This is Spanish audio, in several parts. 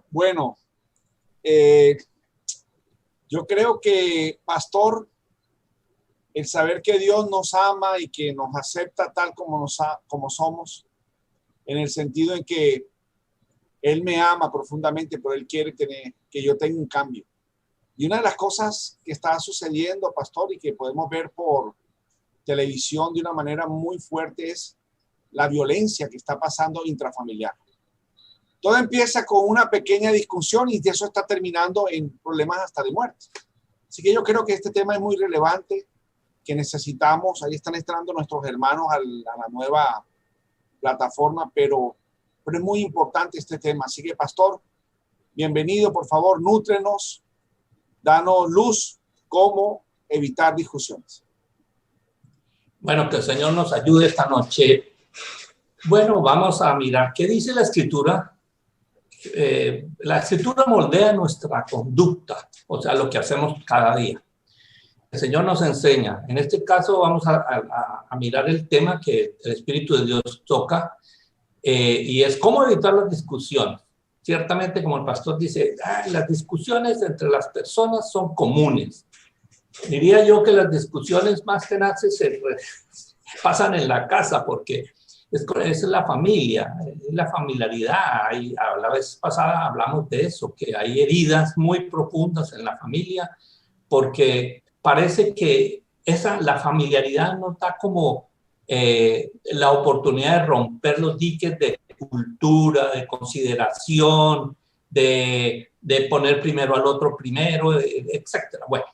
Bueno, yo creo que, pastor, el saber que Dios nos ama y que nos acepta tal como somos, en el sentido en que Él me ama profundamente, pero Él quiere que yo tenga un cambio. Y una de las cosas que está sucediendo, pastor, y que podemos ver por televisión de una manera muy fuerte es la violencia que está pasando intrafamiliar. Todo empieza con una pequeña discusión y eso está terminando en problemas hasta de muerte. Así que yo creo que este tema es muy relevante, que necesitamos, ahí están entrando nuestros hermanos a la nueva plataforma, pero es muy importante este tema. Así que, pastor, bienvenido, por favor, nútrenos, danos luz, cómo evitar discusiones. Bueno, que el Señor nos ayude esta noche. Bueno, vamos a mirar qué dice la Escritura. La Escritura moldea nuestra conducta, o sea, lo que hacemos cada día. El Señor nos enseña. En este caso vamos a mirar el tema que el Espíritu de Dios toca, y es cómo evitar las discusiones. Ciertamente, como el pastor dice, las discusiones entre las personas son comunes. Diría yo que las discusiones más tenaces se pasan en la casa, porque es la familia, es la familiaridad. A la vez pasada hablamos de eso, que hay heridas muy profundas en la familia, porque parece que la familiaridad no da como la oportunidad de romper los diques de cultura, de consideración, de poner primero al otro primero, etcétera. Bueno,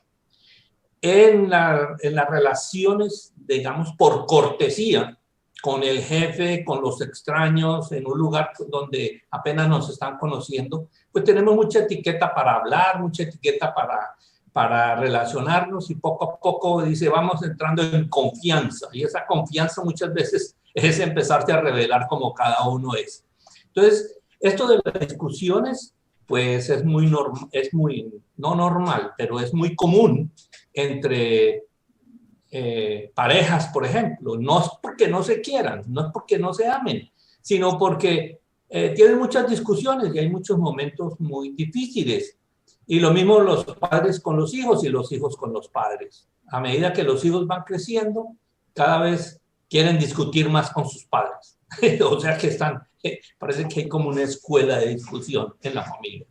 en las relaciones, digamos, por cortesía, con el jefe, con los extraños, en un lugar donde apenas nos están conociendo, pues tenemos mucha etiqueta para hablar, mucha etiqueta para relacionarnos, y poco a poco dice, vamos entrando en confianza, y esa confianza muchas veces es empezarte a revelar como cada uno es. Entonces, esto de las discusiones, pues es muy no normal, pero es muy común entre parejas, por ejemplo. No es porque no se quieran, no es porque no se amen, sino porque tienen muchas discusiones y hay muchos momentos muy difíciles. Y lo mismo los padres con los hijos y los hijos con los padres. A medida que los hijos van creciendo, cada vez quieren discutir más con sus padres. O sea que parece que hay como una escuela de discusión en la familia.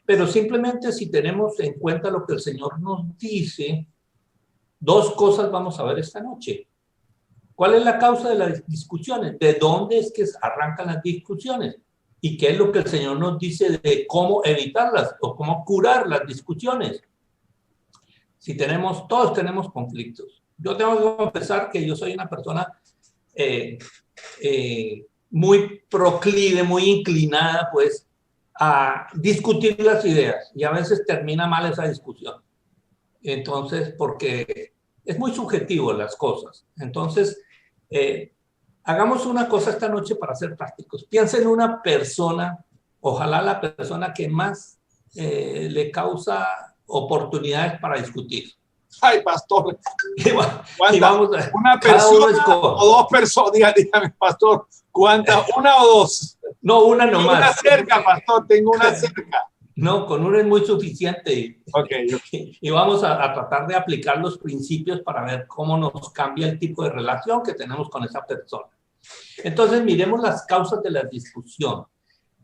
Pero simplemente si tenemos en cuenta lo que el Señor nos dice, dos cosas vamos a ver esta noche. ¿Cuál es la causa de las discusiones? ¿De dónde es que arrancan las discusiones? ¿Y qué es lo que el Señor nos dice de cómo evitarlas o cómo curar las discusiones? Todos tenemos conflictos. Yo tengo que confesar que yo soy una persona muy proclive, muy inclinada, pues, a discutir las ideas, y a veces termina mal esa discusión. Entonces, porque es muy subjetivo las cosas. Entonces, hagamos una cosa esta noche para ser prácticos. Piensen en una persona, ojalá la persona que más le causa oportunidades para discutir. Ay, pastor. Y vamos a, ¿una persona o dos personas? Dígame, pastor, ¿cuántas? ¿Una o dos? No, una nomás. Una cerca, pastor, tengo una cerca. No, con una es muy suficiente. Okay. Y vamos a tratar de aplicar los principios para ver cómo nos cambia el tipo de relación que tenemos con esa persona. Entonces, miremos las causas de la discusión.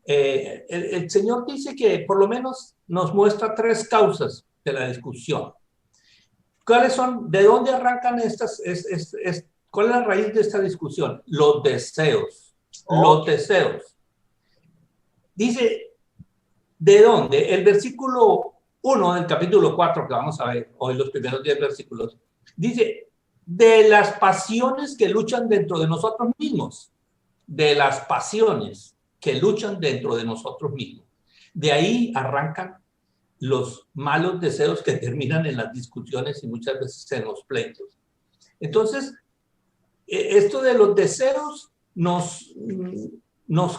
El Señor dice que por lo menos nos muestra tres causas de la discusión. ¿Cuáles son? ¿De dónde arrancan estas? ¿Cuál es la raíz de esta discusión? Los deseos. Los deseos. Dice, ¿de dónde? El versículo 1 del capítulo 4, que vamos a ver hoy, los primeros 10 versículos, dice, de las pasiones que luchan dentro de nosotros mismos. De las pasiones que luchan dentro de nosotros mismos. De ahí arrancan los malos deseos que terminan en las discusiones y muchas veces en los pleitos. Entonces, esto de los deseos nos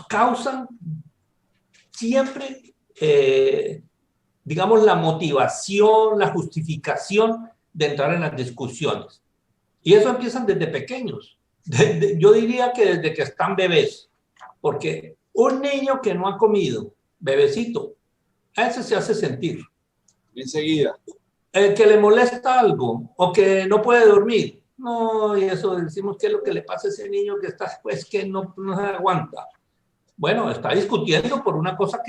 causan siempre digamos, la motivación, la justificación de entrar en las discusiones. Y eso empiezan desde pequeños. Yo diría que desde que están bebés, porque un niño que no ha comido, bebecito, a ese se hace sentir. Enseguida. El que le molesta algo o que no puede dormir, no, y eso decimos que es lo que le pasa a ese niño que está, pues que no se aguanta. Bueno, está discutiendo por una cosa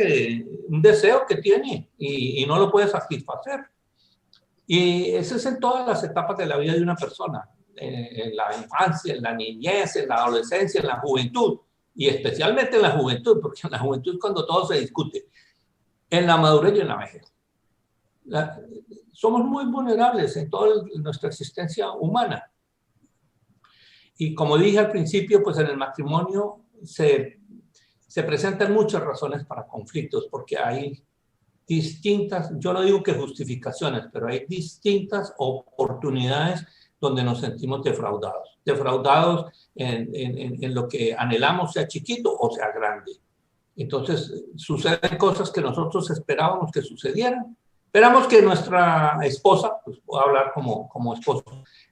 un deseo que tiene y no lo puede satisfacer. Y eso es en todas las etapas de la vida de una persona, en la infancia, en la niñez, en la adolescencia, en la juventud, y especialmente en la juventud, porque en la juventud es cuando todo se discute, en la madurez y en la vejez. Somos muy vulnerables en toda nuestra existencia humana. Y como dije al principio, pues en el matrimonio se presentan muchas razones para conflictos, porque hay distintas, yo no digo que justificaciones, pero hay distintas oportunidades donde nos sentimos defraudados. Defraudados en lo que anhelamos, sea chiquito o sea grande. Entonces, suceden cosas que nosotros esperábamos que sucedieran. Esperamos que nuestra esposa, pues puedo hablar como esposo,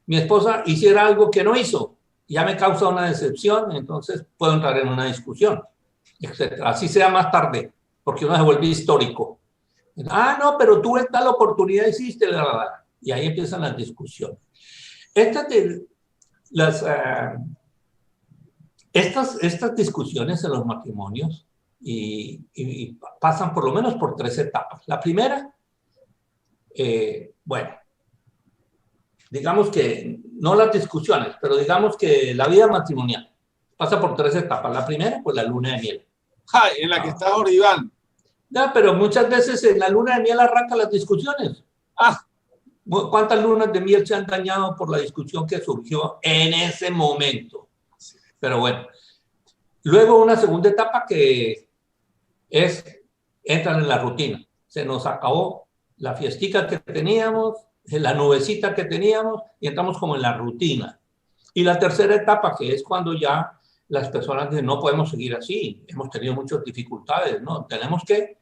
mi esposa hiciera algo que no hizo, ya me causa una decepción, entonces puedo entrar en una discusión, etc. Así sea más tarde, porque uno se vuelve histórico. Ah, no, pero tú en tal oportunidad hiciste, y ahí empiezan las discusiones. Estas discusiones en los matrimonios y pasan por lo menos por 3 etapas. La primera, bueno, digamos que no las discusiones, pero digamos que la vida matrimonial pasa por 3 etapas. La primera, pues la luna de miel. En la que está Oriván. Ya, pero muchas veces en la luna de miel arrancan las discusiones. ¿Cuántas lunas de miel se han dañado por la discusión que surgió en ese momento? Pero bueno, luego una segunda etapa que entran en la rutina. Se nos acabó la fiestica que teníamos, la nubecita que teníamos y entramos como en la rutina. Y la tercera etapa, que es cuando ya las personas dicen, no podemos seguir así, hemos tenido muchas dificultades, ¿no? Tenemos que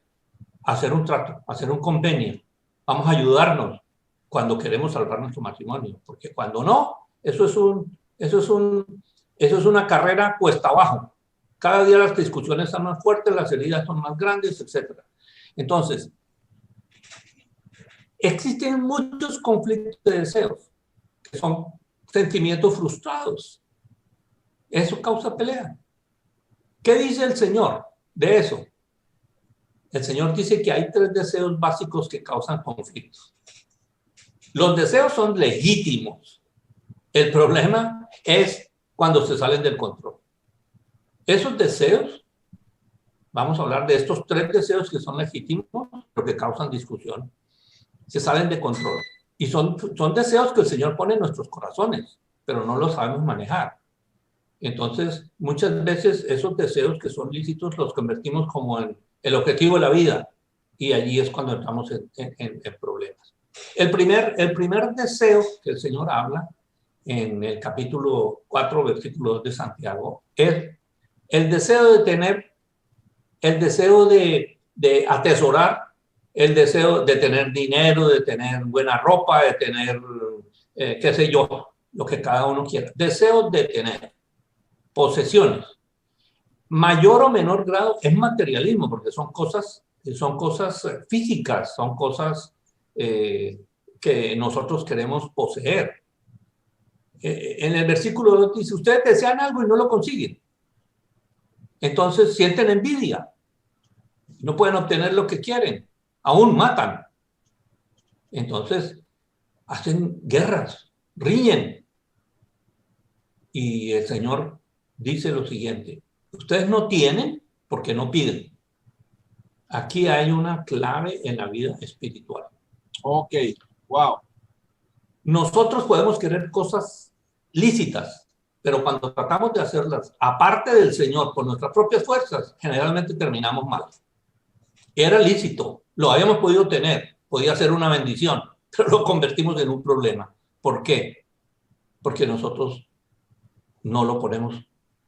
hacer un trato, hacer un convenio, vamos a ayudarnos cuando queremos salvar nuestro matrimonio, porque cuando no, eso es una carrera cuesta abajo. Cada día las discusiones son más fuertes, las heridas son más grandes, etc. Entonces, existen muchos conflictos de deseos, que son sentimientos frustrados. Eso causa pelea. ¿Qué dice el Señor de eso? El Señor dice que hay 3 deseos básicos que causan conflictos. Los deseos son legítimos. El problema es cuando se salen del control. Esos deseos, vamos a hablar de estos 3 deseos que son legítimos, pero que causan discusión, se salen de control. Y son deseos que el Señor pone en nuestros corazones, pero no los sabemos manejar. Entonces, muchas veces esos deseos que son lícitos los convertimos como en el objetivo de la vida, y allí es cuando entramos en problemas. El primer deseo que el Señor habla en el capítulo 4, versículo 2 de Santiago, es el deseo de tener, el deseo de atesorar, el deseo de tener dinero, de tener buena ropa, de tener, qué sé yo, lo que cada uno quiera. Deseos de tener posesiones. Mayor o menor grado es materialismo, porque son cosas físicas, son cosas que nosotros queremos poseer. En el versículo 2 dice, ustedes desean algo y no lo consiguen. Entonces sienten envidia. No pueden obtener lo que quieren. Aún matan. Entonces hacen guerras, riñen. Y el Señor dice lo siguiente, ustedes no tienen porque no piden. Aquí hay una clave en la vida espiritual. Ok, wow. Nosotros podemos querer cosas lícitas, pero cuando tratamos de hacerlas aparte del Señor por nuestras propias fuerzas, generalmente terminamos mal. Era lícito, lo habíamos podido tener, podía ser una bendición, pero lo convertimos en un problema. ¿Por qué? Porque nosotros no lo ponemos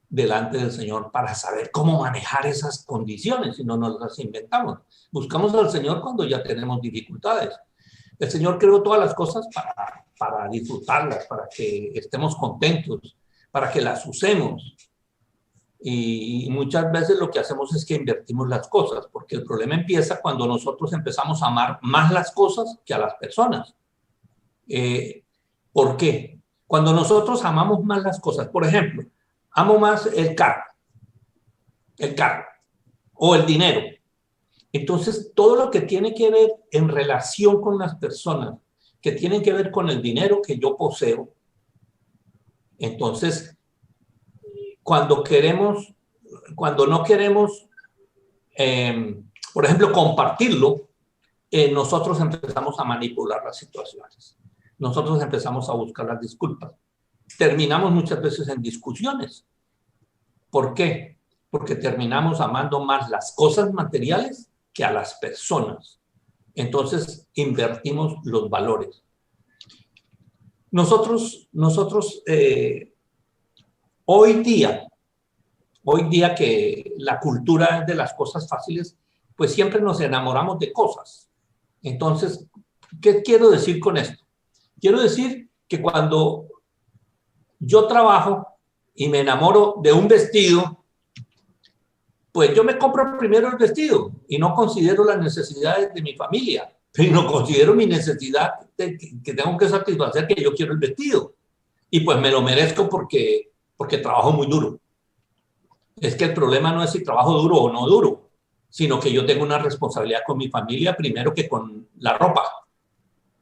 delante del Señor para saber cómo manejar esas condiciones, si no nos las inventamos. Buscamos al Señor cuando ya tenemos dificultades. El Señor creó todas las cosas para disfrutarlas, para que estemos contentos, para que las usemos. Y muchas veces lo que hacemos es que invertimos las cosas, porque el problema empieza cuando nosotros empezamos a amar más las cosas que a las personas. ¿Por qué? Cuando nosotros amamos más las cosas, por ejemplo, amo más el carro o el dinero. Entonces, todo lo que tiene que ver en relación con las personas, que tienen que ver con el dinero que yo poseo, entonces, cuando no queremos, por ejemplo, compartirlo, nosotros empezamos a manipular las situaciones. Nosotros empezamos a buscar las disculpas. Terminamos muchas veces en discusiones. ¿Por qué? Porque terminamos amando más las cosas materiales que a las personas. Entonces, invertimos los valores. Nosotros hoy día que la cultura es de las cosas fáciles, pues siempre nos enamoramos de cosas. Entonces, ¿qué quiero decir con esto? Quiero decir que cuando yo trabajo y me enamoro de un vestido, pues yo me compro primero el vestido y no considero las necesidades de mi familia, pero considero mi necesidad que tengo que satisfacer, que yo quiero el vestido. Y pues me lo merezco porque trabajo muy duro. Es que el problema no es si trabajo duro o no duro, sino que yo tengo una responsabilidad con mi familia primero que con la ropa.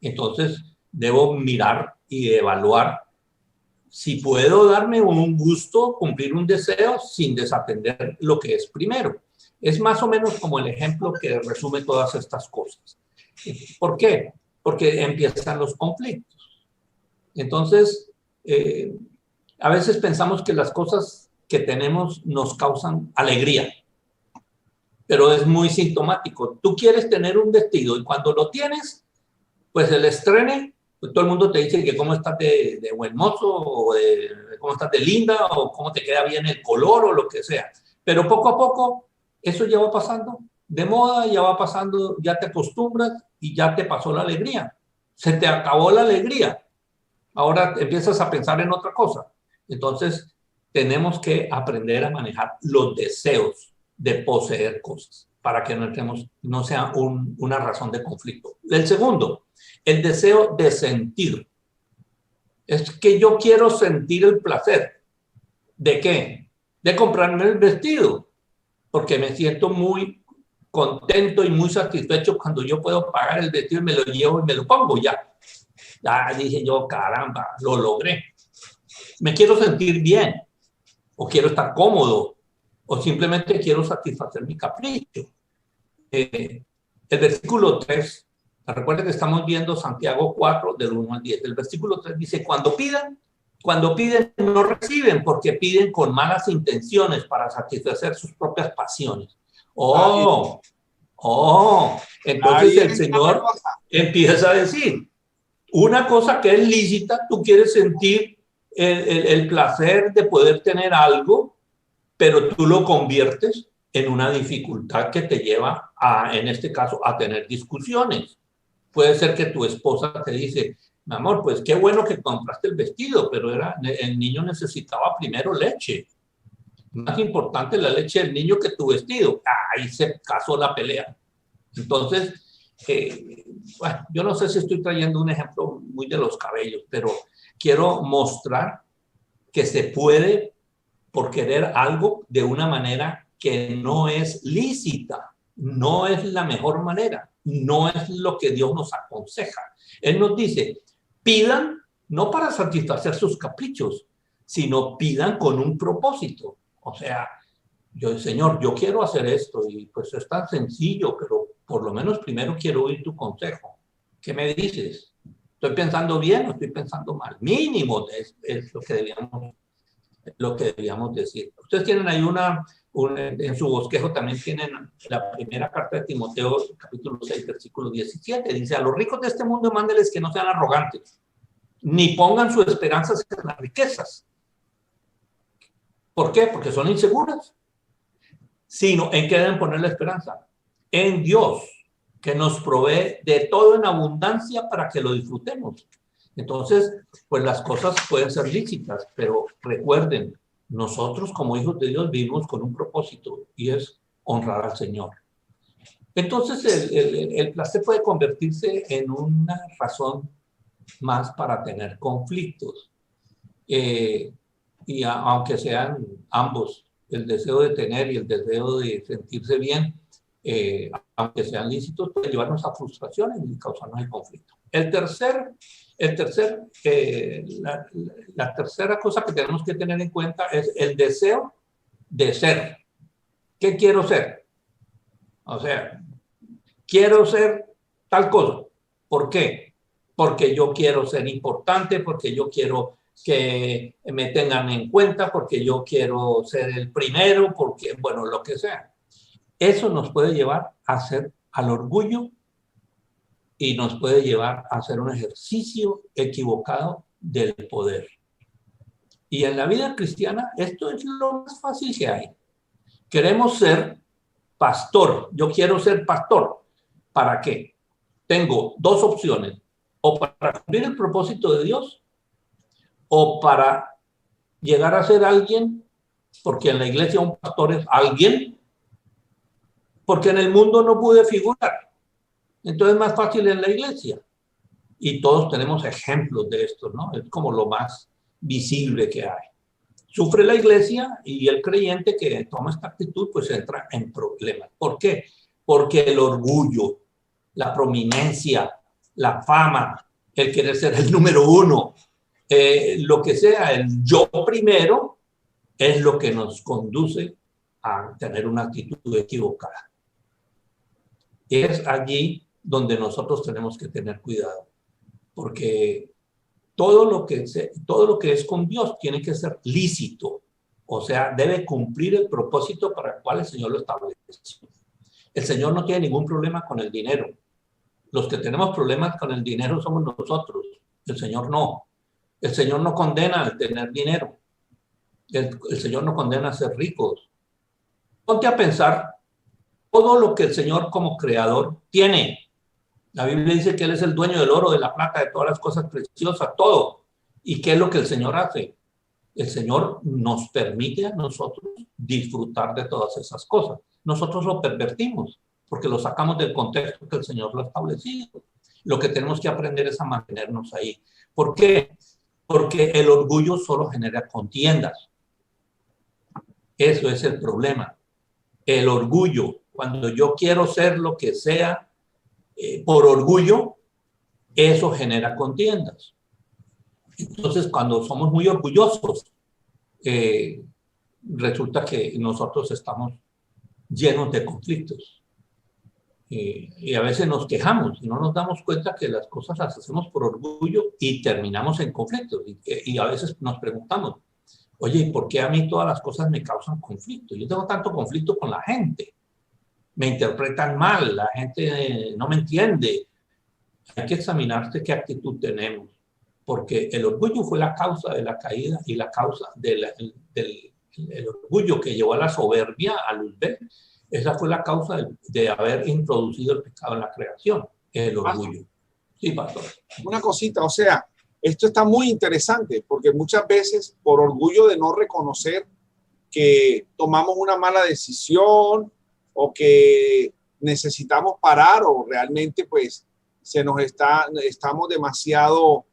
Entonces, debo mirar y evaluar si puedo darme un gusto, cumplir un deseo sin desatender lo que es primero. Es más o menos como el ejemplo que resume todas estas cosas. ¿Por qué? Porque empiezan los conflictos. Entonces, a veces pensamos que las cosas que tenemos nos causan alegría, pero es muy sintomático. Tú quieres tener un vestido y cuando lo tienes, pues el estrene, pues todo el mundo te dice que cómo estás de buen mozo, o de cómo estás de linda, o cómo te queda bien el color, o lo que sea. Pero poco a poco, eso ya va pasando de moda, ya va pasando, ya te acostumbras y ya te pasó la alegría. Se te acabó la alegría. Ahora empiezas a pensar en otra cosa. Entonces, tenemos que aprender a manejar los deseos de poseer cosas para que no sea una razón de conflicto. El segundo, el deseo de sentir. Es que yo quiero sentir el placer. ¿De qué? De comprarme el vestido, porque me siento muy contento y muy satisfecho cuando yo puedo pagar el vestido y me lo llevo y me lo pongo ya. Ya dije yo, caramba, lo logré. Me quiero sentir bien, o quiero estar cómodo, o simplemente quiero satisfacer mi capricho. El versículo 3, recuerden que estamos viendo Santiago 4, del 1 al 10. El versículo 3 dice, cuando piden no reciben, porque piden con malas intenciones para satisfacer sus propias pasiones. Entonces el Señor empieza a decir, una cosa que es lícita, tú quieres sentir el placer de poder tener algo, pero tú lo conviertes en una dificultad que te lleva en este caso, a tener discusiones. Puede ser que tu esposa te dice, mi amor, pues qué bueno que compraste el vestido, pero el niño necesitaba primero leche. Más importante la leche del niño que tu vestido. Ahí se casó la pelea. Entonces, bueno, yo no sé si estoy trayendo un ejemplo muy de los cabellos, pero quiero mostrar que se puede por querer algo de una manera que no es lícita, no es la mejor manera, no es lo que Dios nos aconseja. Él nos dice, pidan no para satisfacer sus caprichos, sino pidan con un propósito. O sea, Señor, yo quiero hacer esto y pues es tan sencillo, pero por lo menos primero quiero oír tu consejo. ¿Qué me dices? ¿Estoy pensando bien o estoy pensando mal? Mínimo es lo que debíamos decir. Ustedes tienen ahí en su bosquejo también tienen la primera carta de Timoteo, capítulo 6, versículo 17. Dice, a los ricos de este mundo mándeles que no sean arrogantes, ni pongan sus esperanzas en las riquezas. ¿Por qué? Porque son inseguras. Sino, ¿en qué deben poner la esperanza? En Dios, que nos provee de todo en abundancia para que lo disfrutemos. Entonces, pues las cosas pueden ser lícitas, pero recuerden, nosotros como hijos de Dios vivimos con un propósito y es honrar al Señor. Entonces, el placer puede convertirse en una razón más para tener conflictos. Aunque sean ambos, el deseo de tener y el deseo de sentirse bien, aunque sean lícitos, pueden llevarnos a frustraciones y causarnos el conflicto. La tercera cosa que tenemos que tener en cuenta es el deseo de ser. ¿Qué quiero ser? O sea, quiero ser tal cosa. ¿Por qué? Porque yo quiero ser importante, porque yo quiero que me tengan en cuenta, porque yo quiero ser el primero, porque, bueno, lo que sea. Eso nos puede llevar a ser al orgullo y nos puede llevar a hacer un ejercicio equivocado del poder. Y en la vida cristiana esto es lo más fácil que hay. Queremos ser pastor. Yo quiero ser pastor. ¿Para qué? Tengo dos opciones. O para cumplir el propósito de Dios o para llegar a ser alguien, porque en la iglesia un pastor es alguien, porque en el mundo no pude figurar. Entonces es más fácil en la iglesia. Y todos tenemos ejemplos de esto, ¿no? Es como lo más visible que hay. Sufre la iglesia y el creyente que toma esta actitud pues entra en problemas. ¿Por qué? Porque el orgullo, la prominencia, la fama, el querer ser el número uno, lo que sea, el yo primero, es lo que nos conduce a tener una actitud equivocada. Es allí donde nosotros tenemos que tener cuidado, porque todo lo que es con Dios tiene que ser lícito, o sea, debe cumplir el propósito para el cual el Señor lo establece. El Señor no tiene ningún problema con el dinero. Los que tenemos problemas con el dinero somos nosotros, el Señor no. El Señor no condena al tener dinero. El Señor no condena a ser ricos. Ponte a pensar todo lo que el Señor como creador tiene. La Biblia dice que Él es el dueño del oro, de la plata, de todas las cosas preciosas, todo. ¿Y qué es lo que el Señor hace? El Señor nos permite a nosotros disfrutar de todas esas cosas. Nosotros lo pervertimos porque lo sacamos del contexto que el Señor lo ha establecido. Lo que tenemos que aprender es a mantenernos ahí. ¿Por qué? Porque el orgullo solo genera contiendas. Eso es el problema. El orgullo, cuando yo quiero ser lo que sea por orgullo, eso genera contiendas. Entonces, cuando somos muy orgullosos, resulta que nosotros estamos llenos de conflictos. Y a veces nos quejamos y no nos damos cuenta que las cosas las hacemos por orgullo y terminamos en conflictos. Y a veces nos preguntamos, oye, ¿por qué a mí todas las cosas me causan conflicto? Yo tengo tanto conflicto con la gente. Me interpretan mal, la gente no me entiende. Hay que examinarse qué actitud tenemos, porque el orgullo fue la causa de la caída y la causa del orgullo que llevó a la soberbia, a Luzbel. Esa fue la causa de haber introducido el pecado en la creación, el orgullo. Sí, pastor. Una cosita, o sea, esto está muy interesante porque muchas veces por orgullo de no reconocer que tomamos una mala decisión o que necesitamos parar o realmente pues estamos demasiado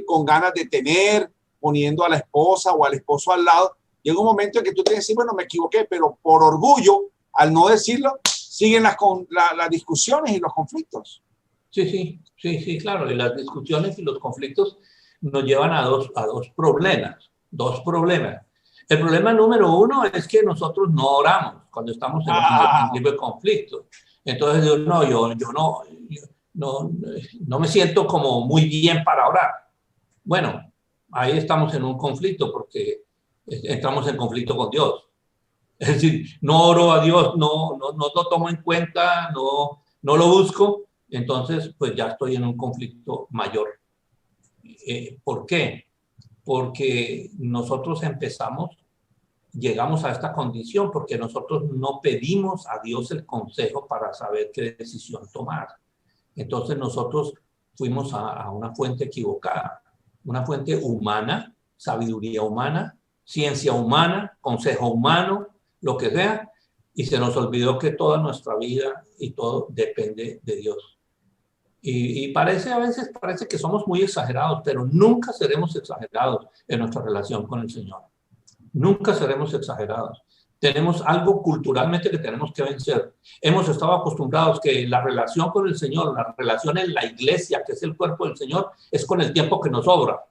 con ganas de tener, poniendo a la esposa o al esposo al lado. Llega un momento en que tú tienes que decir, bueno, me equivoqué, pero por orgullo, al no decirlo, siguen las discusiones y los conflictos. Sí, claro. Y las discusiones y los conflictos nos llevan a dos problemas. Dos problemas. El problema número uno es que nosotros no oramos cuando estamos en un tipo de conflicto. Entonces, no me siento como muy bien para orar. Bueno, ahí estamos en un conflicto porque entramos en conflicto con Dios. Es decir, no oro a Dios, no lo tomo en cuenta, no lo busco, entonces pues ya estoy en un conflicto mayor. ¿Por qué? Porque nosotros empezamos llegamos a esta condición porque nosotros no pedimos a Dios el consejo para saber qué decisión tomar. Entonces nosotros fuimos a una fuente equivocada, una fuente humana, sabiduría humana, ciencia humana, consejo humano, lo que sea, y se nos olvidó que toda nuestra vida y todo depende de Dios. Y a veces parece que somos muy exagerados, pero nunca seremos exagerados en nuestra relación con el Señor. Nunca seremos exagerados. Tenemos algo culturalmente que tenemos que vencer. Hemos estado acostumbrados que la relación con el Señor, la relación en la iglesia, que es el cuerpo del Señor, es con el tiempo que nos sobra.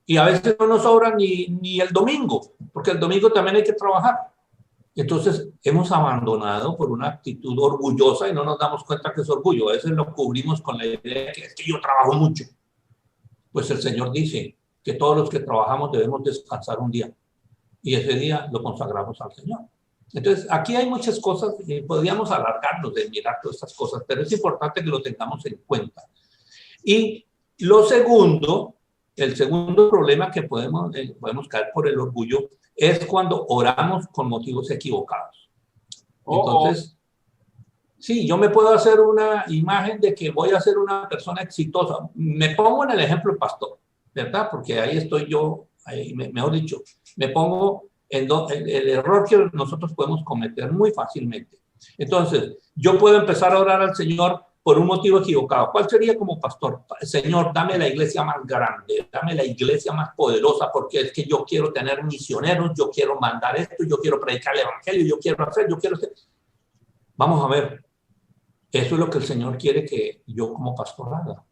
Y a veces no nos sobra ni el domingo, porque el domingo también hay que trabajar. Entonces hemos abandonado por una actitud orgullosa y no nos damos cuenta que es orgullo. A veces lo cubrimos con la idea de que es que yo trabajo mucho. Pues el Señor dice que todos los que trabajamos debemos descansar un día. Y ese día lo consagramos al Señor. Entonces, aquí hay muchas cosas, podríamos alargarnos de mirar todas estas cosas, pero es importante que lo tengamos en cuenta. Y lo segundo, el segundo problema que podemos caer por el orgullo es cuando oramos con motivos equivocados. Entonces, sí, yo me puedo hacer una imagen de que voy a ser una persona exitosa. Me pongo en el ejemplo del pastor, ¿verdad? Porque ahí estoy yo, mejor dicho, me pongo en el error que nosotros podemos cometer muy fácilmente. Entonces, yo puedo empezar a orar al Señor por un motivo equivocado. ¿Cuál sería como pastor? Señor, dame la iglesia más grande, dame la iglesia más poderosa, porque es que yo quiero tener misioneros, yo quiero mandar esto, yo quiero predicar el evangelio, yo quiero hacer. Vamos a ver, eso es lo que el Señor quiere que yo como pastor haga.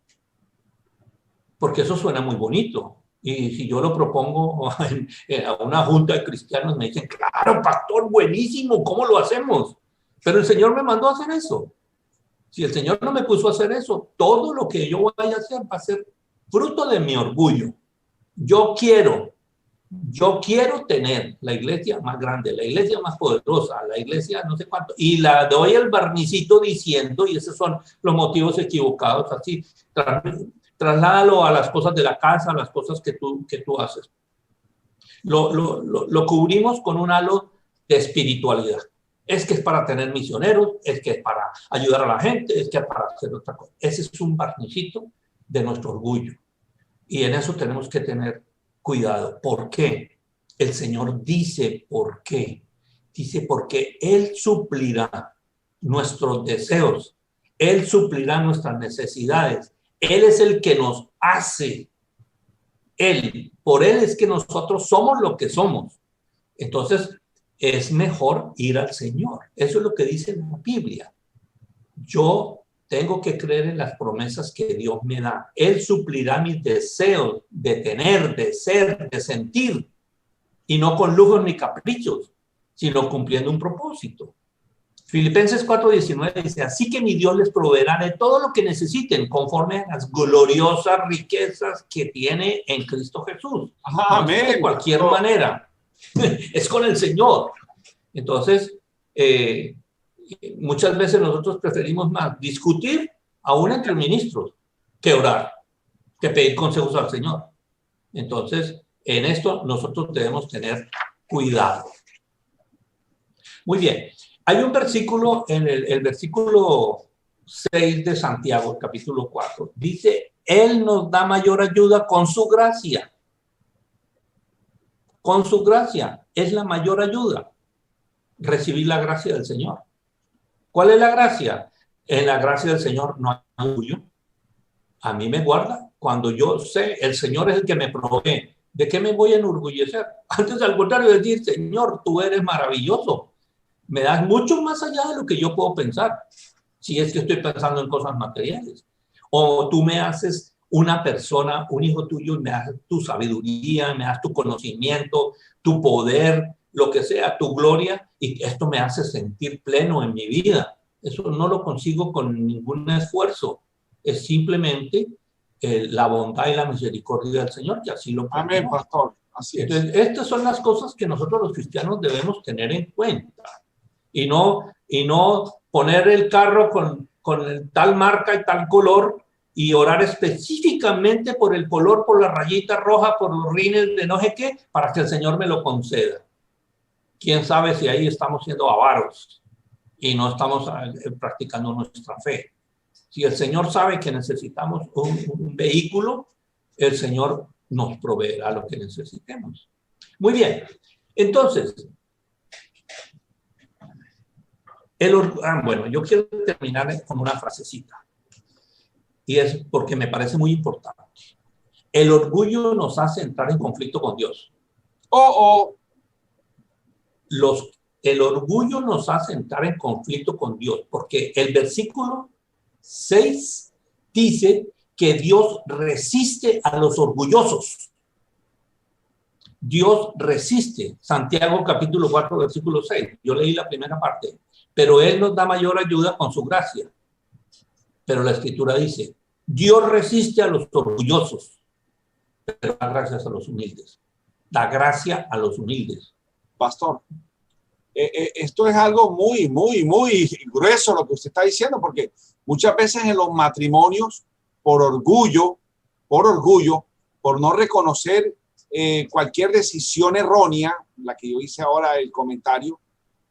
Porque eso suena muy bonito. Y si yo lo propongo a una junta de cristianos, me dicen, claro, pastor, buenísimo, ¿cómo lo hacemos? Pero el Señor me mandó a hacer eso. Si el Señor no me puso a hacer eso, todo lo que yo vaya a hacer va a ser fruto de mi orgullo. Yo quiero tener la iglesia más grande, la iglesia más poderosa, la iglesia no sé cuánto, y la doy el barnicito diciendo, y esos son los motivos equivocados, así, trasládalo a las cosas de la casa, a las cosas que tú haces. Lo cubrimos con un halo de espiritualidad. Es que es para tener misioneros, es que es para ayudar a la gente, es que es para hacer otra cosa. Ese es un barnicito de nuestro orgullo. Y en eso tenemos que tener cuidado. ¿Por qué? El Señor dice por qué. Dice porque Él suplirá nuestros deseos. Él suplirá nuestras necesidades. Él es el que nos hace. Por Él es que nosotros somos lo que somos. Entonces, es mejor ir al Señor. Eso es lo que dice la Biblia. Yo tengo que creer en las promesas que Dios me da. Él suplirá mis deseos de tener, de ser, de sentir, y no con lujos ni caprichos, sino cumpliendo un propósito. Filipenses 4:19 dice, así que mi Dios les proveerá de todo lo que necesiten conforme a las gloriosas riquezas que tiene en Cristo Jesús. Amén. No de cualquier manera. Es con el Señor. Entonces, muchas veces nosotros preferimos más discutir aún entre ministros que orar, que pedir consejos al Señor. Entonces, en esto nosotros debemos tener cuidado. Muy bien. Hay un versículo en el versículo 6 de Santiago, capítulo 4. Dice, Él nos da mayor ayuda con su gracia. Con su gracia es la mayor ayuda. Recibir la gracia del Señor. ¿Cuál es la gracia? En la gracia del Señor no hay orgullo. A mí me guarda. Cuando yo sé, el Señor es el que me provee. ¿De qué me voy a enorgullecer? Antes, al contrario, de decir, Señor, tú eres maravilloso. Me das mucho más allá de lo que yo puedo pensar. Si es que estoy pensando en cosas materiales. O tú me haces una persona, un hijo tuyo, me das tu sabiduría, me das tu conocimiento, tu poder, lo que sea, tu gloria, y esto me hace sentir pleno en mi vida. Eso no lo consigo con ningún esfuerzo. Es simplemente la bondad y la misericordia del Señor, que así lo ponemos. Amén, pastor. Así es. Entonces, estas son las cosas que nosotros los cristianos debemos tener en cuenta. Y no poner el carro con tal marca y tal color y orar específicamente por el color, por la rayita roja, por los rines de no sé qué, para que el Señor me lo conceda. ¿Quién sabe si ahí estamos siendo avaros y no estamos practicando nuestra fe? Si el Señor sabe que necesitamos un vehículo, el Señor nos proveerá lo que necesitemos. Muy bien. Entonces, bueno, yo quiero terminar con una frasecita. Y es porque me parece muy importante. El orgullo nos hace entrar en conflicto con Dios. El orgullo nos hace entrar en conflicto con Dios, porque el versículo 6 dice que Dios resiste a los orgullosos. Dios resiste. Santiago capítulo 4, versículo 6. Yo leí la primera parte. Pero Él nos da mayor ayuda con su gracia. Pero la Escritura dice, Dios resiste a los orgullosos, pero da gracias a los humildes. Da gracia a los humildes. Pastor, esto es algo muy, muy, muy grueso lo que usted está diciendo, porque muchas veces en los matrimonios, por orgullo, por no reconocer cualquier decisión errónea, la que yo hice ahora el comentario,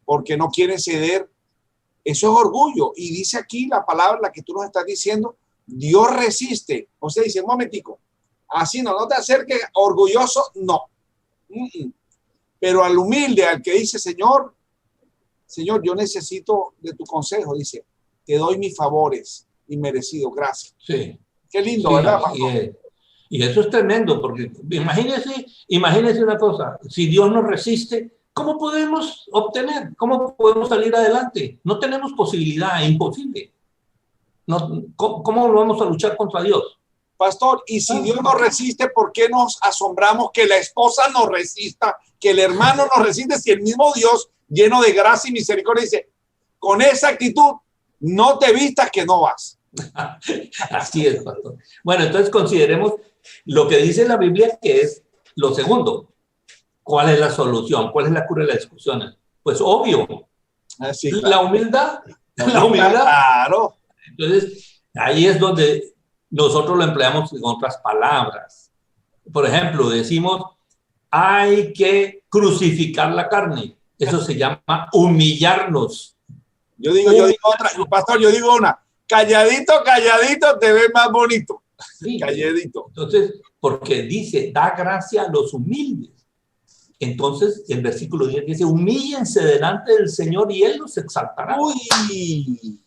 porque no quieren ceder, eso es orgullo. Y dice aquí la palabra, la que tú nos estás diciendo, Dios resiste. O sea, dice, un momentico, así no te acerques, orgulloso, no. Pero al humilde, al que dice, Señor, yo necesito de tu consejo, dice, te doy mis favores inmerecidos, gracias. Sí. Qué lindo, sí, ¿verdad? Y eso es tremendo, porque imagínese una cosa, si Dios nos resiste, ¿cómo podemos obtener? ¿Cómo podemos salir adelante? No tenemos posibilidad, es imposible. No, ¿cómo vamos a luchar contra Dios? Pastor, y si Dios nos resiste, ¿por qué nos asombramos que la esposa nos resista, que el hermano nos resiste, si el mismo Dios, lleno de gracia y misericordia, dice, con esa actitud, no te vistas que no vas? Así es, pastor. Bueno, entonces consideremos lo que dice la Biblia, que es lo segundo. ¿Cuál es la solución? ¿Cuál es la cura de las discusiones? Pues obvio, sí, claro. La humildad. Claro. Entonces, ahí es donde nosotros lo empleamos con otras palabras. Por ejemplo, decimos, hay que crucificar la carne. Eso se llama humillarnos. Yo digo otra, pastor, yo digo una, calladito te ves más bonito. Sí. Calladito. Entonces, porque dice, da gracia a los humildes. Entonces, el versículo 10 dice, humíllense delante del Señor y Él los exaltará. Uy.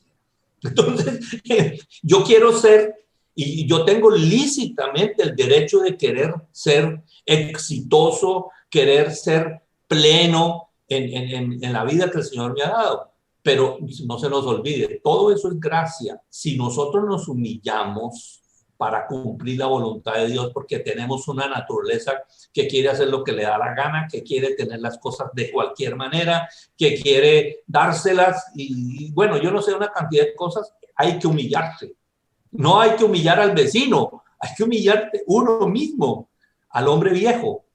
Entonces, yo quiero ser, y yo tengo lícitamente el derecho de querer ser exitoso, querer ser pleno en la vida que el Señor me ha dado. Pero no se nos olvide, todo eso es gracia. Si nosotros nos humillamos para cumplir la voluntad de Dios, porque tenemos una naturaleza que quiere hacer lo que le da la gana, que quiere tener las cosas de cualquier manera, que quiere dárselas, y bueno, yo no sé, una cantidad de cosas, hay que humillarse. No hay que humillar al vecino, hay que humillarte uno mismo, al hombre viejo,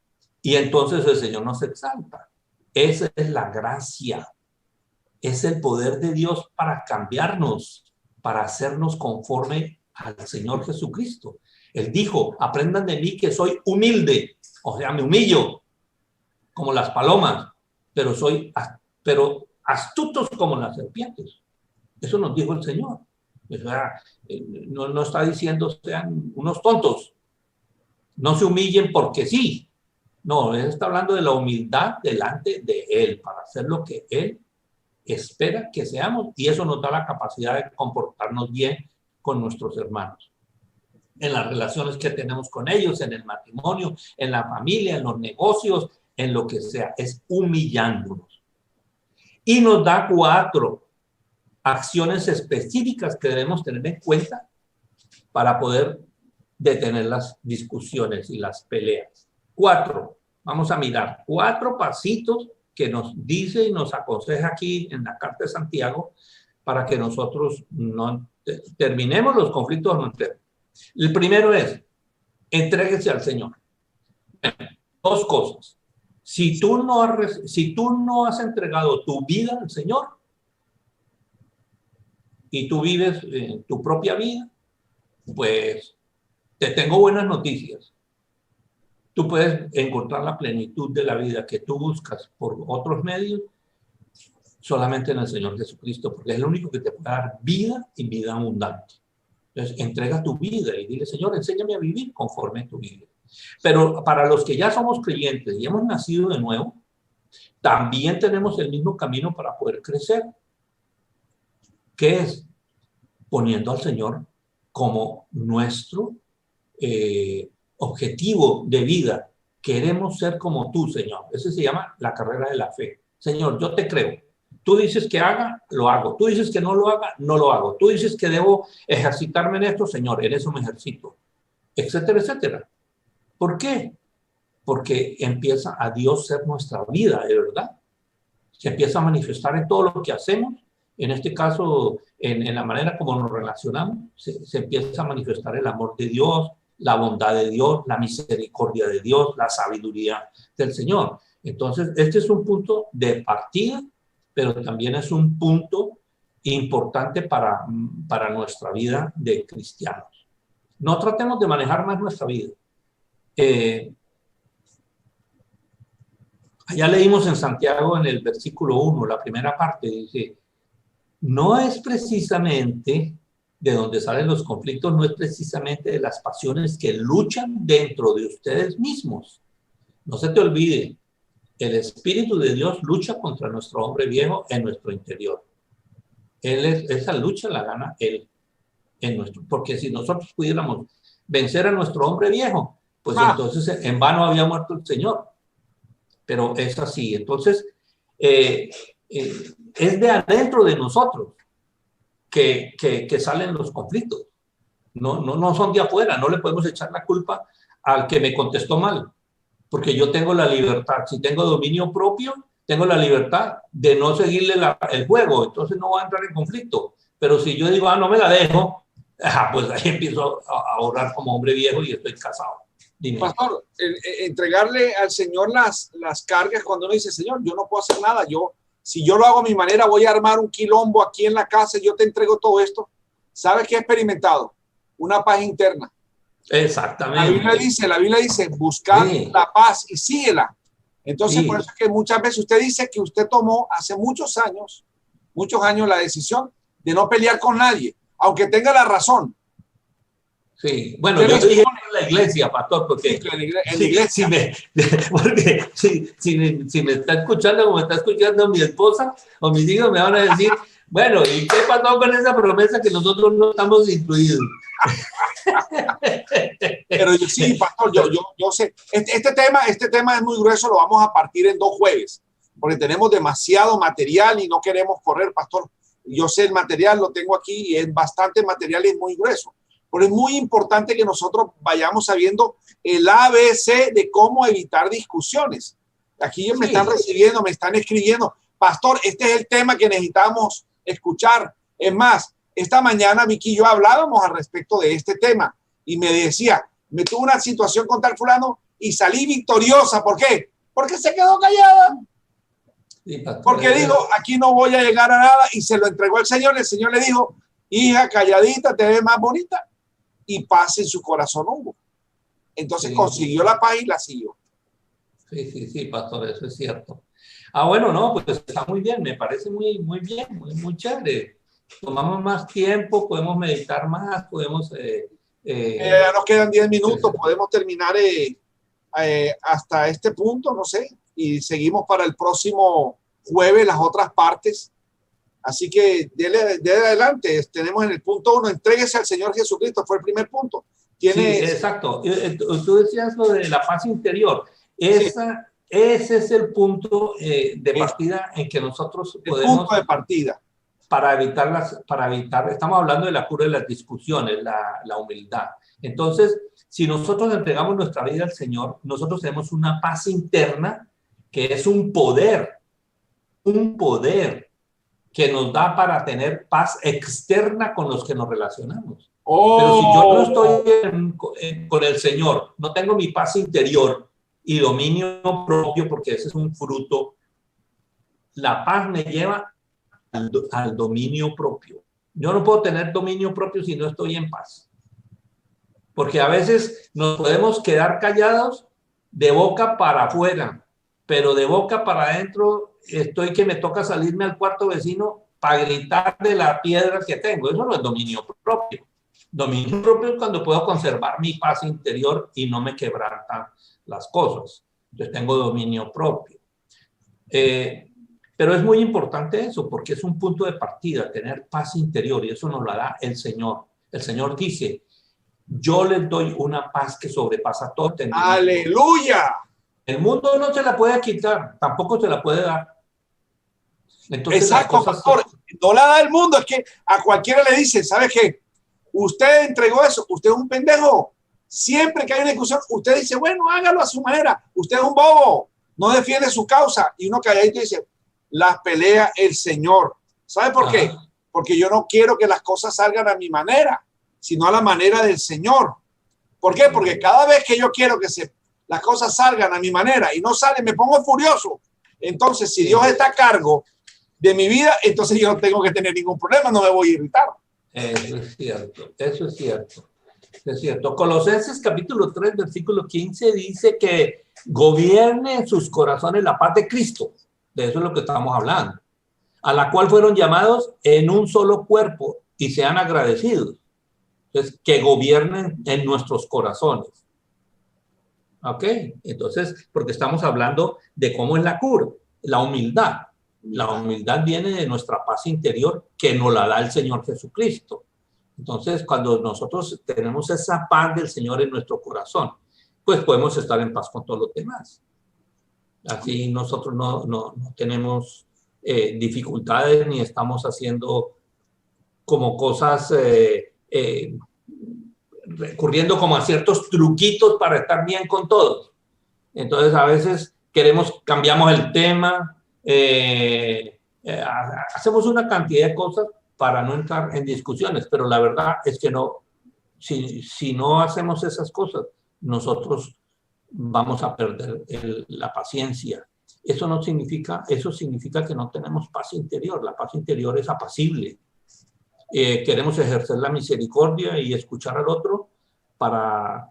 y entonces el Señor nos exalta. Esa es la gracia, es el poder de Dios para cambiarnos, para hacernos conforme al Señor Jesucristo. Él dijo, aprendan de mí que soy humilde, o sea, me humillo como las palomas, pero astutos como las serpientes. Eso nos dijo el Señor. O sea, no está diciendo sean unos tontos, no se humillen porque sí. No, él está hablando de la humildad delante de Él, para hacer lo que Él espera que seamos, y eso nos da la capacidad de comportarnos bien con nuestros hermanos, en las relaciones que tenemos con ellos, en el matrimonio, en la familia, en los negocios, en lo que sea, es humillándonos. Y nos da 4 acciones específicas que debemos tener en cuenta para poder detener las discusiones y las peleas. 4, vamos a mirar 4 pasitos que nos dice y nos aconseja aquí en la carta de Santiago para que nosotros no terminemos los conflictos internos. El primero es, entréguese al Señor. 2 cosas. Si tú no has entregado tu vida al Señor y tú vives tu propia vida, Pues te tengo buenas noticias. Tú puedes encontrar la plenitud de la vida que tú buscas por otros medios solamente en el Señor Jesucristo, porque es el único que te puede dar vida y vida abundante. Entonces, entrega tu vida y dile, Señor, enséñame a vivir conforme a tu vida. Pero para los que ya somos creyentes y hemos nacido de nuevo, también tenemos el mismo camino para poder crecer, que es poniendo al Señor como nuestro objetivo de vida. Queremos ser como tú, Señor. Ese se llama la carrera de la fe. Señor, yo te creo. Tú dices que haga, lo hago. Tú dices que no lo haga, no lo hago. Tú dices que debo ejercitarme en esto, Señor, en eso me ejercito, etcétera, etcétera. ¿Por qué? Porque empieza a Dios ser nuestra vida, de verdad. Se empieza a manifestar en todo lo que hacemos. En este caso, en la manera como nos relacionamos, se empieza a manifestar el amor de Dios, la bondad de Dios, la misericordia de Dios, la sabiduría del Señor. Entonces, este es un punto de partida, pero también es un punto importante para nuestra vida de cristianos. No tratemos de manejar más nuestra vida. Allá leímos en Santiago en el versículo 1, la primera parte, dice, no es precisamente de donde salen los conflictos, no es precisamente de las pasiones que luchan dentro de ustedes mismos. No se te olvide, el Espíritu de Dios lucha contra nuestro hombre viejo en nuestro interior. Esa lucha la gana Él, porque si nosotros pudiéramos vencer a nuestro hombre viejo, pues entonces en vano había muerto el Señor. Pero es así. Entonces, es de adentro de nosotros que salen los conflictos. No son de afuera. No le podemos echar la culpa al que me contestó mal, porque yo tengo la libertad. Si tengo dominio propio, tengo la libertad de no seguirle el juego. Entonces no va a entrar en conflicto. Pero si yo digo, no me la dejo, pues ahí empiezo a orar como hombre viejo y estoy casado. Dime. Pastor, entregarle al Señor las cargas cuando uno dice, Señor, yo no puedo hacer nada. Si yo lo hago a mi manera, voy a armar un quilombo aquí en la casa, yo te entrego todo esto. ¿Sabes qué he experimentado? Una paz interna. Exactamente. La Biblia dice, buscar la paz y síguela. Entonces, por eso es que muchas veces usted dice que usted tomó hace muchos años la decisión de no pelear con nadie, aunque tenga la razón. Sí, bueno, yo dije en la iglesia, pastor, porque en la iglesia. Porque si me está escuchando como me está escuchando mi esposa o mis hijos, me van a decir, bueno, ¿y qué pasó con esa promesa que nosotros no estamos incluidos? Pero sí, pastor, yo sé, este tema es muy grueso, lo vamos a partir en 2 jueves, porque tenemos demasiado material y no queremos correr, pastor. Yo sé el material, lo tengo aquí y es bastante material y es muy grueso. Pero es muy importante que nosotros vayamos sabiendo el ABC de cómo evitar discusiones. Aquí me están recibiendo, me están escribiendo. Pastor, este es el tema que necesitamos escuchar. Es más, esta mañana Vicky y yo hablábamos al respecto de este tema y me decía, me tuve una situación con tal fulano y salí victoriosa. ¿Por qué? Porque se quedó callada. Porque dijo, aquí no voy a llegar a nada y se lo entregó al Señor. El Señor le dijo, hija, calladita, te ves más bonita. Y paz en su corazón hubo. Entonces consiguió la paz y la siguió. Sí, pastor, eso es cierto. Bueno, no, pues está muy bien, me parece muy bien, muy chévere. Tomamos más tiempo, podemos meditar más, podemos... ya nos quedan 10 minutos, podemos terminar hasta este punto, no sé, y seguimos para el próximo jueves las otras partes. Así que de adelante, tenemos en el punto 1, entréguese al Señor Jesucristo, fue el primer punto. Sí, exacto. Tú decías lo de la paz interior. Ese es el punto de partida en que nosotros podemos... El punto de partida. Para evitar, estamos hablando de la cura de las discusiones, la humildad. Entonces, si nosotros entregamos nuestra vida al Señor, nosotros tenemos una paz interna que es un poder que nos da para tener paz externa con los que nos relacionamos. Pero si yo no estoy con el Señor, no tengo mi paz interior y dominio propio, porque ese es un fruto, la paz me lleva al dominio propio. Yo no puedo tener dominio propio si no estoy en paz. porque a veces nos podemos quedar callados de boca para afuera, pero de boca para adentro estoy que me toca salirme al cuarto vecino para gritar de la piedra que tengo. Eso no es dominio propio. Dominio propio es cuando puedo conservar mi paz interior y no me quebrantan las cosas. Entonces tengo dominio propio. Pero es muy importante eso, porque es un punto de partida, tener paz interior, y eso nos lo da el Señor. El Señor dice, yo les doy una paz que sobrepasa todo entendimiento. ¡Aleluya! El mundo no se la puede quitar, tampoco se la puede dar. Entonces, exacto, las cosas... pastor. No la da el mundo, es que a cualquiera le dicen, ¿sabe qué? Usted entregó eso, usted es un pendejo. Siempre que hay una discusión, usted dice, bueno, hágalo a su manera. Usted es un bobo, no defiende su causa. Y uno calladito dice, las pelea el Señor. ¿Sabe por qué? Porque yo no quiero que las cosas salgan a mi manera, sino a la manera del Señor. ¿Por qué? Porque cada vez que yo quiero que las cosas salgan a mi manera y no salen, me pongo furioso. Entonces, si Dios está a cargo de mi vida, entonces yo no tengo que tener ningún problema, no me voy a irritar. Eso es cierto, eso es cierto. Es cierto. Colosenses capítulo 3, versículo 15 dice que gobierne en sus corazones la paz de Cristo. De eso es lo que estamos hablando. A la cual fueron llamados en un solo cuerpo y sean agradecidos. Entonces, que gobiernen en nuestros corazones. ¿Ok? Entonces, porque estamos hablando de cómo es la cura, la humildad. La humildad viene de nuestra paz interior que nos la da el Señor Jesucristo. Entonces, cuando nosotros tenemos esa paz del Señor en nuestro corazón, pues podemos estar en paz con todos los demás. Así nosotros no tenemos dificultades ni estamos haciendo como cosas, recurriendo como a ciertos truquitos para estar bien con todos. Entonces, a veces cambiamos el tema, hacemos una cantidad de cosas para no entrar en discusiones, pero la verdad es que no, si no hacemos esas cosas, nosotros vamos a perder la paciencia. Eso significa que no tenemos paz interior. La paz interior es apacible. Queremos ejercer la misericordia y escuchar al otro para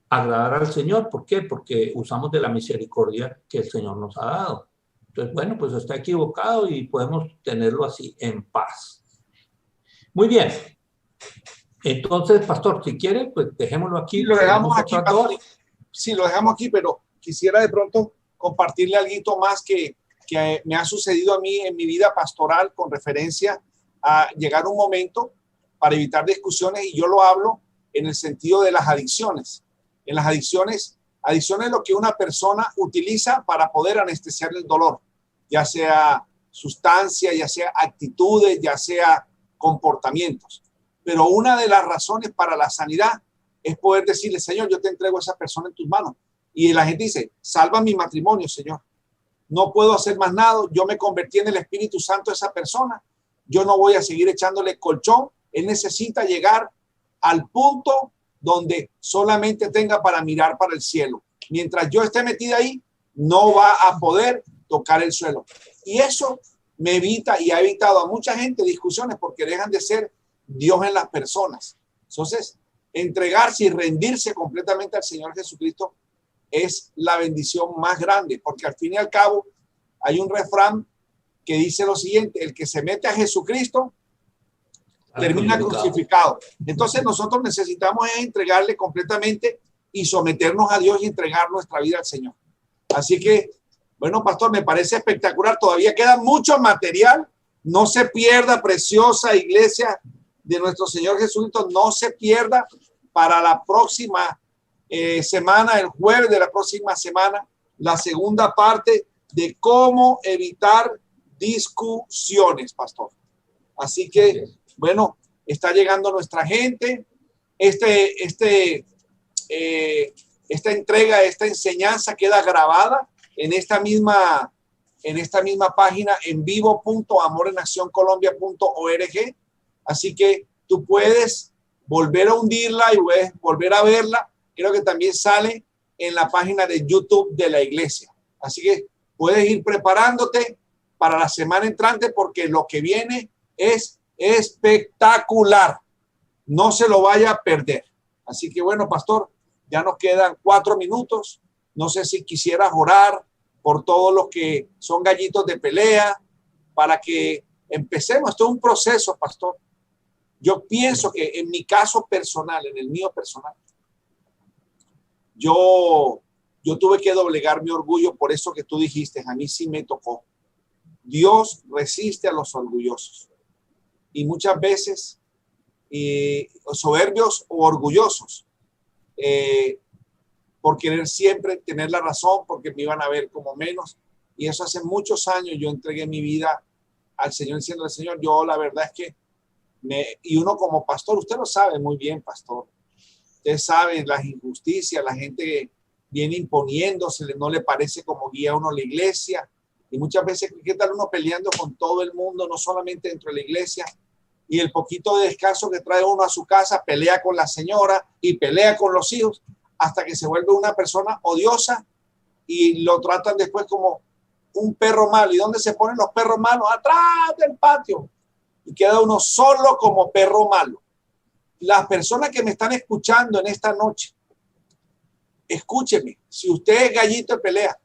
agradar al Señor. ¿Por qué? Porque usamos de la misericordia que el Señor nos ha dado. Entonces, bueno, pues está equivocado y podemos tenerlo así, en paz. Muy bien. Entonces, pastor, si quiere, pues dejémoslo aquí. Sí, lo dejamos aquí, pastor. Sí, lo dejamos aquí, pero quisiera de pronto compartirle algo más que me ha sucedido a mí en mi vida pastoral con referencia a llegar un momento para evitar discusiones, y yo lo hablo en el sentido de las adicciones. En las adicciones es lo que una persona utiliza para poder anestesiar el dolor, ya sea sustancia, ya sea actitudes, ya sea comportamientos. Pero una de las razones para la sanidad es poder decirle, Señor, yo te entrego a esa persona en tus manos. Y la gente dice, salva mi matrimonio, Señor. No puedo hacer más nada. Yo me convertí en el Espíritu Santo de esa persona. Yo no voy a seguir echándole colchón. Él necesita llegar al punto donde solamente tenga para mirar para el cielo. Mientras yo esté metida ahí, no va a poder tocar el suelo. Y eso me evita y ha evitado a mucha gente discusiones porque dejan de ser Dios en las personas. Entonces, entregarse y rendirse completamente al Señor Jesucristo es la bendición más grande, porque al fin y al cabo hay un refrán que dice lo siguiente: el que se mete a Jesucristo termina crucificado. Entonces nosotros necesitamos entregarle completamente y someternos a Dios y entregar nuestra vida al Señor. Así que, bueno, pastor, me parece espectacular. Todavía queda mucho material. No se pierda, preciosa iglesia de nuestro Señor Jesucristo. No se pierda para la próxima semana, el jueves de la próxima semana, la segunda parte de cómo evitar discusiones, pastor. Así que, bueno, está llegando nuestra gente. Esta entrega, esta enseñanza queda grabada en esta misma página en vivo.amorenaccioncolombia.org. Así que tú puedes volver a hundirla y puedes volver a verla. Creo que también sale en la página de YouTube de la iglesia. Así que puedes ir preparándote para la semana entrante, porque lo que viene es espectacular. No se lo vaya a perder. Así que bueno, pastor, ya nos quedan 4 minutos. No sé si quisieras orar por todos los que son gallitos de pelea para que empecemos. Esto es un proceso, pastor. Yo pienso que en mi caso personal, en el mío personal, yo tuve que doblegar mi orgullo por eso que tú dijiste. A mí sí me tocó. Dios resiste a los orgullosos. Y muchas veces soberbios o orgullosos por querer siempre tener la razón, porque me iban a ver como menos. Y eso hace muchos años yo entregué mi vida al Señor, diciendo al Señor, yo la verdad es que y uno como pastor, usted lo sabe muy bien, pastor. Usted sabe las injusticias, la gente viene imponiéndose, no le parece como guía a uno la iglesia. Y muchas veces, ¿qué tal uno peleando con todo el mundo, no solamente dentro de la iglesia? Y el poquito de descanso que trae uno a su casa, pelea con la señora y pelea con los hijos, hasta que se vuelve una persona odiosa y lo tratan después como un perro malo. ¿Y dónde se ponen los perros malos? Atrás del patio. Y queda uno solo como perro malo. Las personas que me están escuchando en esta noche, escúcheme. Si usted es Gallito de pelea,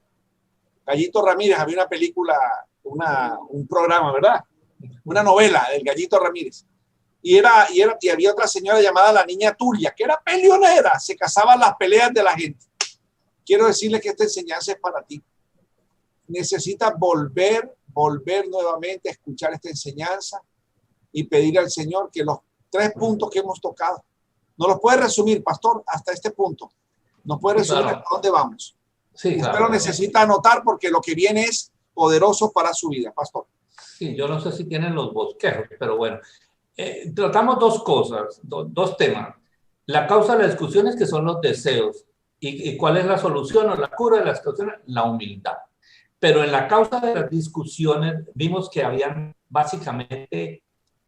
Gallito Ramírez, había una película, un programa, ¿verdad? Una novela del Gallito Ramírez. Y había otra señora llamada la Niña Tulia, que era peleonera, se casaba en las peleas de la gente. Quiero decirle que esta enseñanza es para ti. Necesitas volver nuevamente a escuchar esta enseñanza y pedir al Señor que los 3 puntos que hemos tocado, ¿nos los puede resumir, pastor, hasta este punto? ¿Nos puede resumir hasta dónde vamos? Sí, Usted claro. lo necesita anotar porque lo que viene es poderoso para su vida, pastor. Sí, yo no sé si tienen los bosquejos, pero bueno. Tratamos 2 cosas, 2 temas. La causa de las discusiones, que son los deseos. ¿Y cuál es la solución o la cura de las discusiones? La humildad. Pero en la causa de las discusiones vimos que habían básicamente